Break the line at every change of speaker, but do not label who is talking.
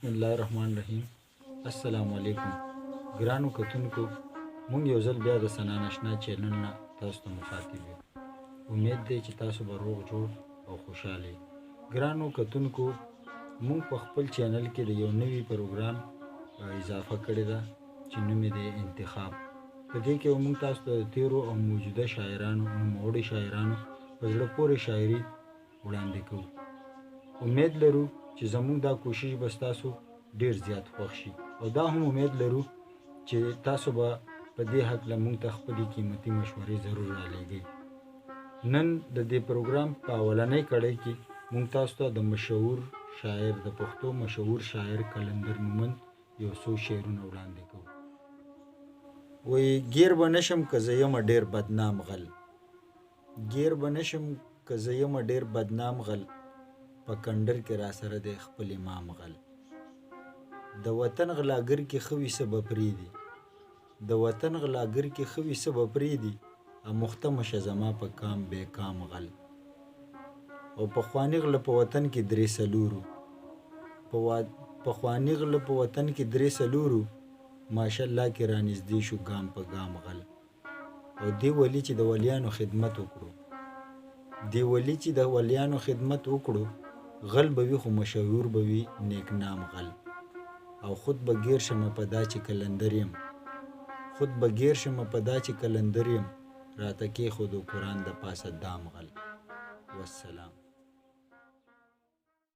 بسم الله الرحمن الرحیم. السلام علیکم ګرانو کتونکو. مونږ یو ځل بیا د سنا ناشنا چینل نه تاسو ته مخاطب یو. امید دی چې تاسو به روغ جوړ او خوشحاله یې. ګرانو کتونکو، مونږ په خپل چینل کې د یو نوي پروګرام اضافه کړې ده چې نوم یې دی انتخاب. په دې کې مونږ تاسو ته د تیرو او موجوده شاعرانو، نوموړي شاعرانو په زړه پورې شاعري وړاندې کوو. امید لرو چې زموږ دا کوشش به ستاسو ډیر زیات خوښ شي، او دا هم امید لرو چې تاسو به په دې هکله موږ ته خپلې قیمتي مشورې ضرور رالیږئ. نن د دې پروګرام په اولنۍ کړۍ کې موږ تاسو ته د مشهور شاعر، د پښتو مشهور شاعر قلندر مومند یو څو شعرونه وړاندې کوو. وایي ګیر به نشم که زه یمه ډېر بدنام غل، ګیر به نشم که زه یمه ډېر بدنام غل، په کنډر کې را سره دی خپل امام غل. د وطن غلاګر کې ښه وي څه به پرېږدي، د وطن غلاګر کې ښه وي څه به پرېږدي، اموخته مشه زما په کام بې کام غل. او پخواني غله په وطن کې درې څلورو، پخواني غله په وطن کې درې څلورو، ماشاءالله کې رانږدې شو ګام په ګام غل. او دې ولي چې د ولیانو خدمت وکړو، دې ولي چې د ولیانو خدمت وکړو، غل به وي خو مشهور به وي نیک نام غل. او خود به ګیر شمه په دا چې قلندر یم، خود به ګیر شمه په دا چې قلندر یم، راته کېښودو قرآن د پاسه دام غل. والسلام.